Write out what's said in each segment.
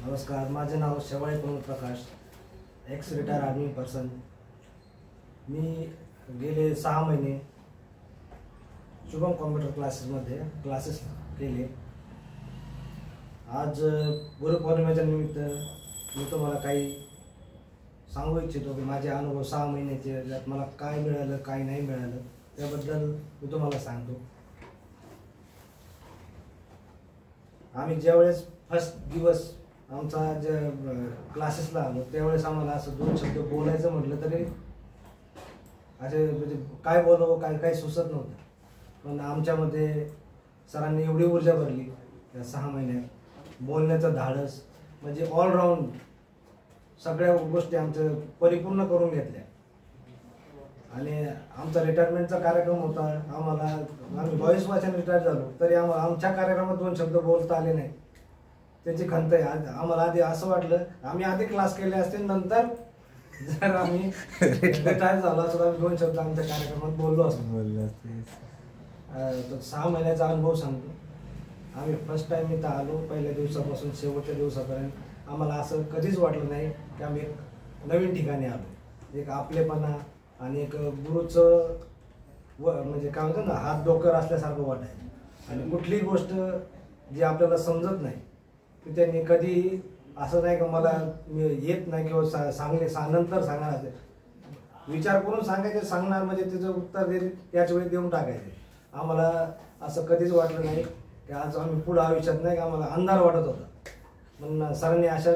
नमस्कार, माझे नाव शेवाळे प्रमोद प्रकाश, x retire army person. मी गेले 6 महिने शुभम कॉम्प्युटर क्लासेसमध्ये क्लासेस केले. आज गुरुपौर्णिमेच्या निमित्त मी तुम्हाला काही सांगू इच्छितो की माझे अनुभव 6 महिन्याचे, ज्यात मला काय मिळालं काय नाही मिळालं त्याबद्दल मी तुम्हाला सांगतो. आम्ही ज्यावेळेस फर्स्ट दिवस आमचा जे क्लासेसला आलो त्यावेळेस आम्हाला असं 2 शब्द बोलायचं म्हटलं तरी असे म्हणजे काय बोलावं काय सुचत नव्हतं. पण आमच्यामध्ये सरांनी एवढी ऊर्जा भरली या 6 महिन्यात, बोलण्याचं धाडस म्हणजे ऑलराऊंड सगळ्या गोष्टी आमच्या परिपूर्ण करून घेतल्या. आणि आमचा रिटायरमेंटचा कार्यक्रम होता. आम्ही 22 वर्षांनी रिटायर झालो तरी आमच्या कार्यक्रमात 2 शब्द बोलता आले नाही. त्याची खंत आहे. आम्हाला आधी असं वाटलं आम्ही आधी क्लास केले असते, नंतर जर आम्ही रिटायर झालो असतो तर 2 शब्द आमच्या कार्यक्रमात बोललो असतो. तर 6 महिन्याचा अनुभव सांगतो. आम्ही फर्स्ट टाइम इथं आलो, पहिल्या दिवसापासून शेवटच्या दिवसापर्यंत आम्हाला असं कधीच वाटलं नाही की आम्ही एक नवीन ठिकाणी आलो. एक आपलेपणा आणि एक गुरुचं म्हणजे काय म्हणतात ना, हात डोकर असल्यासारखं वाटायचं. आणि कुठलीही गोष्ट जी आपल्याला समजत नाही की त्यांनी कधी असं नाही का मला येत नाही किंवा नंतर सांगणार असेल, विचार करून सांगायचे, सांगणार म्हणजे त्याचं उत्तर देईल त्याच वेळी देऊन टाकायचे. आम्हाला असं कधीच वाटलं नाही की आज आम्ही पुढं आयुष्यात नाही का आम्हाला अंधार वाटत होता. पण सरांनी अशा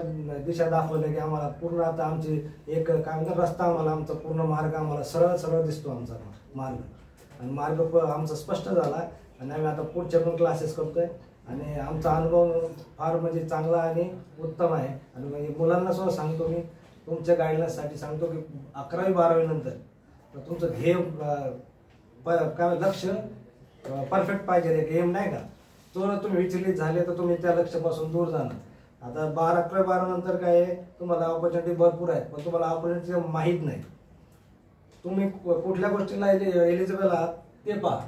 दिशा दाखवल्या की आम्हाला पूर्ण आता आमची एक काय म्हणतात रस्ता, आमचा पूर्ण मार्ग आम्हाला सरळ दिसतो. आमचा मार्ग आमचा स्पष्ट झाला आणि आम्ही आता पुढचे पण क्लासेस करतोय. आणि आमचा अनुभव फार म्हणजे चांगला आणि उत्तम आहे. आणि म्हणजे मुलांना सुद्धा सांगतो मी, तुमच्या गाईडलाइन्ससाठी सांगतो की 11वी 12वी नंतर तुमचं ध्येय काय लक्ष परफेक्ट पाहिजे. एक एम नाही का, तो तुम्ही विचलित झाले तर तुम्ही त्या लक्ष्यापासून दूर जाणार. आता 11वी 12वी नंतर काय आहे, तुम्हाला ऑपॉर्च्युनिटी भरपूर आहेत पण तुम्हाला ऑपॉर्च्युनिटी माहीत नाही. तुम्ही कुठल्या गोष्टीला एलिजिबल आहात ते पहा.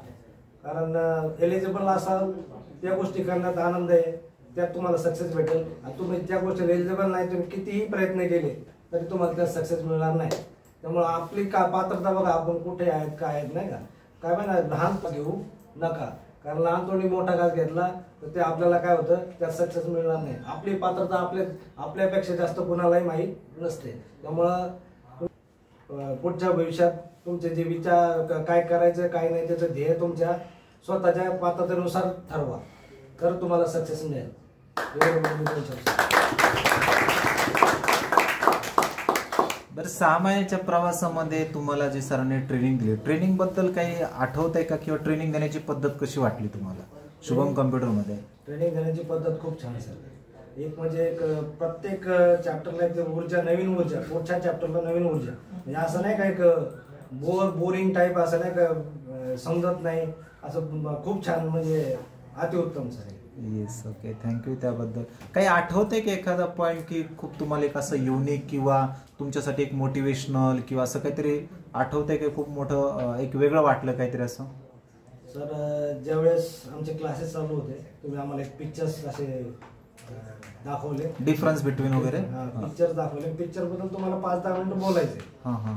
कारण एलिजिबल असाल त्या गोष्टी करण्यात आनंद आहे, त्यात तुम्हाला सक्सेस भेटेल. आणि तुम्ही त्या गोष्टीला एलिजिबल नाही, तुम्ही कितीही प्रयत्न केले तरी तुम्हाला त्यात सक्सेस मिळणार नाही. त्यामुळे आपली पात्रता बघा, आपण कुठे आहेत काय आहेत नाही का. काय म्हणा, लहान घेऊ नका, कारण लहान तोंडी मोठा घास घेतला तर ते आपल्याला काय होतं, त्यात सक्सेस मिळणार नाही. आपली पात्रता आपल्यापेक्षा जास्त कुणालाही माहीत नसते. त्यामुळं पुढच्या भविष्यात तुमचे जे विचार काय करायचं काय नाही त्याचं ध्येय तुमच्या स्वतःच्या पात्रतेनुसार ठरवा, तर तुम्हाला सक्सेस मिळेल. बरं, 6 महिन्याच्या प्रवासामध्ये तुम्हाला जे सरांनी ट्रेनिंग दिली, ट्रेनिंग बद्दल काही आठवत आहे का, किंवा ट्रेनिंग देण्याची पद्धत कशी वाटली तुम्हाला शुभम कॉम्प्युटरमध्ये? ट्रेनिंग देण्याची पद्धत खूप छान आहे सर. एक म्हणजे एक प्रत्येक चॅप्टरला एक ऊर्जा, नवीन ऊर्जा, पुढच्या चॅप्टरला नवीन ऊर्जा. म्हणजे असं नाही का एक बोरिंग टाईप, असं नाही का समजत नाही, असं खूप छान, म्हणजे अतिउत्तम सर. Yes, okay, thank you. त्याबद्दल काही आठवतंय की एखादा पॉईंट की खूप तुम्हाला एक असं युनिक किंवा तुमच्यासाठी एक मोटिवेशनल किंवा असं काहीतरी आठवतंय की खूप मोठं एक वेगळं वाटलं काहीतरी असं? सर, ज्यावेळेस आमचे क्लासेस चालू होते तुम्ही आम्हाला एक पिक्चर्स असे दाखवले, डिफरन्स बिटवीन वगैरे पिक्चर दाखवले. पिक्चर बद्दल तुम्हाला 5-10 मिनिटं बोलायचे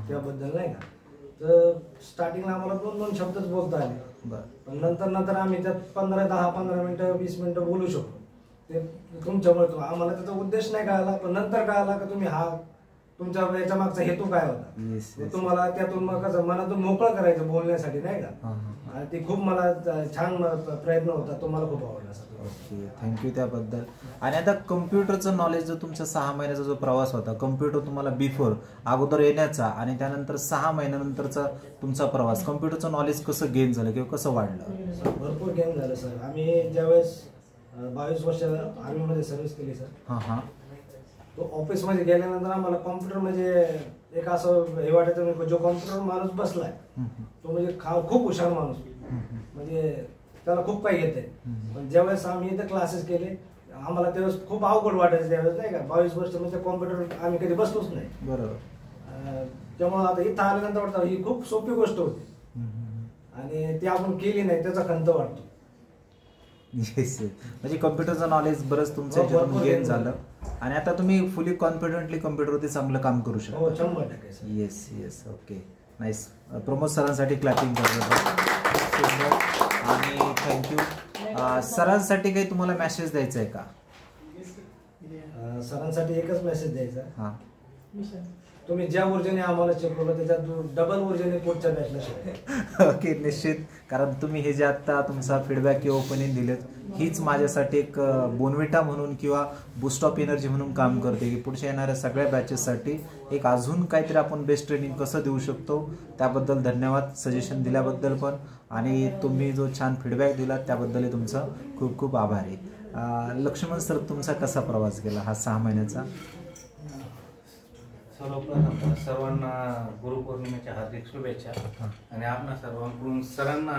त्याबद्दल नाही का. तर स्टार्टिंगला आम्हाला 2-2 शब्दच बोलता आले. पण नंतर आम्ही त्यात 10-15 मिनिटं 20 मिनिटं बोलू शकतो. ते तुमच्यामुळे आम्हाला त्याचा उद्देश नाही कळाला, पण नंतर कळाला की तुम्ही तुमच्या याच्या मागचा हेतू काय होता. तुम्हाला त्यातून मग कसं मनातून मोकळं करायचं बोलण्यासाठी नाही का. आणि ते खूप मला छान प्रयत्न होता, तो मला खूप आवडला सर. ओके, थँक्यू त्याबद्दल. आणि आता कम्प्युटरचं नॉलेज जो तुमचा 6 महिन्याचा जो प्रवास होता, कम्प्युटर तुम्हाला बिफोर अगोदर येण्याचा आणि त्यानंतर 6 महिन्यानंतरचा तुमचा प्रवास, कम्प्युटरचं नॉलेज कसं गेन झालं किंवा कसं वाढलं? भरपूर गेन झालं सर. आम्ही ज्यावेळेस 22 वर्ष आर्मीमध्ये सर्व्हिस केली सर, तो ऑफिसमध्ये गेल्यानंतर आम्हाला कॉम्प्युटर म्हणजे एक असं हे वाटायचं, जो कॉम्प्युटर माणूस बसलाय तो म्हणजे खूप हुशार माणूस, म्हणजे त्याला खूप काही येते. पण ज्यावेळेस आम्ही इथे क्लासेस केले आम्हाला त्यावेळेस खूप अवघड वाटायचं त्यावेळेस नाही का. 22 वर्ष म्हणजे कॉम्प्युटर आम्ही कधी बसलोच नाही. बरोबर. त्यामुळे आता इथं आल्यानंतर वाटतं ही खूप सोपी गोष्ट होती आणि ती आपण केली नाही त्याचा खंत वाटतो. येस म्हणजे कम्प्युटरचं नॉलेज बरंच तुमचं हो, याच्यातून भरपूर गेन gain झालं आणि आता तुम्ही फुली कॉन्फिडेंटली कम्प्युटरवरती चांगलं काम करू हो शकता. 100% sir. Yes yes okay nice. Pramod सरांसाठी क्लॅपिंग करतो आणि थँक्यू. सरांसाठी काही तुम्हाला मेसेज द्यायचा आहे का? सरांसाठी एकच मेसेज द्यायचा, हां तुम्ही ज्या ऊर्जेने आम्हाला शिकवलं त्याच्यात डबल ऊर्जेने पुढच्या बॅचला शिकवा. ओके निश्चित. कारण तुम्ही हे जे आत्ता तुमचा फीडबॅक किंवा ओपिनियन दिलेत हीच माझ्यासाठी एक बोनविटा म्हणून किंवा बूस्ट ऑफ एनर्जी म्हणून काम करते की पुढच्या येणाऱ्या सगळ्या बॅचेससाठी एक अजून काहीतरी आपण बेस्ट ट्रेनिंग कसं देऊ शकतो. त्याबद्दल धन्यवाद सजेशन दिल्याबद्दल पण, आणि तुम्ही जो छान फीडबॅक दिला त्याबद्दलही तुमचा खूप खूप आभार आहे. लक्ष्मण सर तुमचा कसा प्रवास गेला हा 6 महिन्याचा? सर्वप्रथम सर्वांना गुरुपौर्णिमेच्या हार्दिक शुभेच्छा आणि आपणा सर्वांकडून सरांना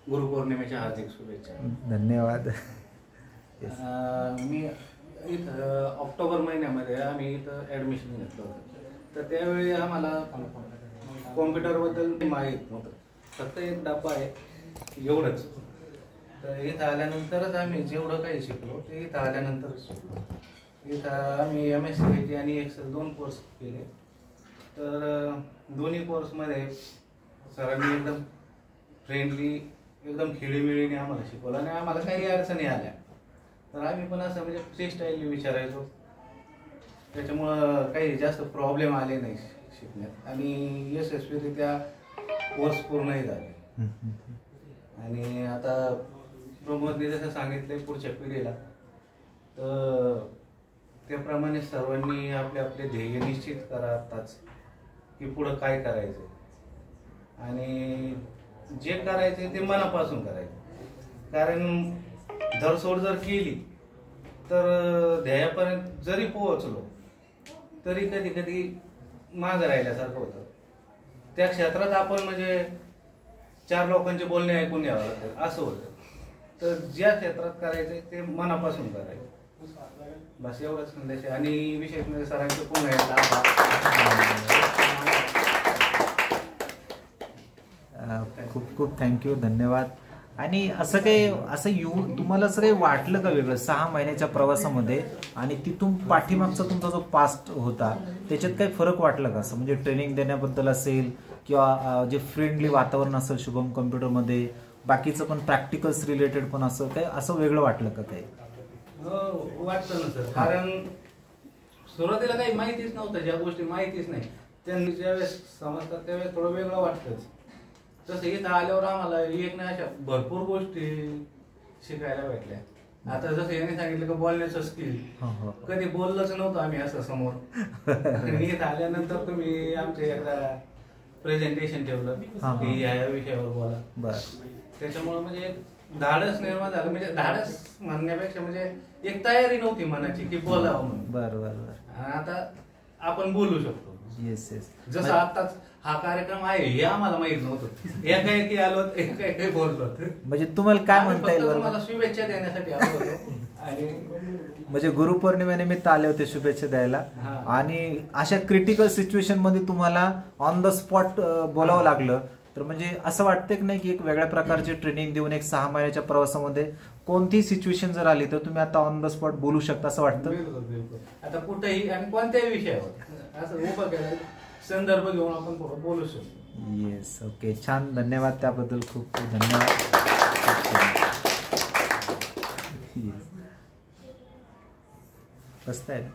गुरुपौर्णिमेच्या हार्दिक शुभेच्छा. धन्यवाद. मी इथं ऑक्टोबर महिन्यामध्ये आम्ही इथं ॲडमिशन घेतलं होतं, तर त्यावेळी आम्हाला कॉम्प्युटरबद्दल माहीत नव्हतं. फक्त एक डब्बा आहे एवढंच. तर इथं आल्यानंतरच आम्ही जेवढं काही शिकलो ते इथं आल्यानंतरच शिकलो. इथं आम्ही MSc आणि एक्सेल 2 कोर्स केले. तर दोन्ही कोर्समध्ये सरांनी एकदम फ्रेंडली एकदम खेळीमेळीने आम्हाला शिकवलं आणि आम्हाला काही अडचणी आल्या तर आम्ही पण असं म्हणजे फ्री स्टाईलने विचारायचो. त्याच्यामुळं काही जास्त प्रॉब्लेम आले नाही शिकण्यात आणि यशस्वीरित्या कोर्स पूर्णही झाले. आणि आता प्रमोदने जसं सांगितलंय पुढच्या पिढीला, तर त्याप्रमाणे सर्वांनी आपले आपले ध्येय निश्चित करा आत्ताच की पुढं काय करायचं आणि जे करायचे ते मनापासून करायचं. कारण धरसोड जर केली तर ध्येयापर्यंत जरी पोहोचलो तरी कधी कधी मागं राहिल्यासारखं होतं. त्या क्षेत्रात आपण म्हणजे 4 लोकांचे बोलणे ऐकून घ्यावं लागतं असं होतं. तर ज्या क्षेत्रात करायचं ते मनापासून करायचं, बस एवढंच संदेश आहे. आणि विशेष म्हणजे सरांचे पुन्हा एकदा खूप खूप थँक्यू धन्यवाद. आणि असं काही असं येऊन तुम्हाला असं काही वाटलं का वेगळं 6 महिन्याच्या प्रवासामध्ये आणि तिथून पाठीमागचा तुमचा जो पास्ट होता त्याच्यात काही फरक वाटला का? असं म्हणजे ट्रेनिंग देण्याबद्दल असेल किंवा जे फ्रेंडली वातावरण असेल शुभम कम्प्युटरमध्ये, बाकीचं पण प्रॅक्टिकल्स रिलेटेड पण असं काही असं वेगळं वाटलं का काही? वाटतं ना सर. कारण सुरुवातीला काही माहितीच नव्हतं, ज्या गोष्टी माहितीच नाही त्यांनी ज्यावेळेस समजतात त्यावेळेस थोडं वेगळं वाटतंच. तसं इथं आल्यावर आम्हाला एक नाही अशा भरपूर गोष्टी शिकायला भेटल्या. आता जसं याने सांगितलं की बोलण्याचं स्किल, कधी बोललंच नव्हतं आम्ही असं समोर. आणि इथं आल्यानंतर तुम्ही आमचे एकदा प्रेझेंटेशन ठेवलं की या विषयावर बोला. बस त्याच्यामुळे म्हणजे धाडस निर्माण झालं. म्हणजे धाडस म्हणण्यापेक्षा म्हणजे एक तयारी नव्हती मनाची की बोलावं म्हणून. बरं. आता आपण बोलू शकतो. Yes yes. जसं आताच हा कार्यक्रम आहे हे आम्हाला माहित नव्हतं. एकाएकी आलो एकाएकी बोललो. म्हणजे तुम्हाला काय म्हणता येईल मला शुभेच्छा देण्यासाठी आलो होतो. आणि म्हणजे गुरुपौर्णिमेनिमित्त आले होते शुभेच्छा द्यायला आणि अशा क्रिटिकल सिच्युएशन मध्ये तुम्हाला ऑन द स्पॉट बोलावं लागलं, तर म्हणजे असं वाटतं की नाही की एक वेगळ्या प्रकारची ट्रेनिंग देऊन एक 6 महिन्याच्या प्रवासामध्ये कोणतीही सिच्युएशन जर आली तर तुम्ही आता ऑन द स्पॉट बोलू शकता असं वाटतं? बिलकुल. आता कुठेही आणि कोणत्याही विषयावर असं उभं केलं संदर्भ घेऊन आपण थोडं बोलू शकतो. येस ओके छान धन्यवाद त्याबद्दल खूप खूप धन्यवाद. मस्त आहे ना?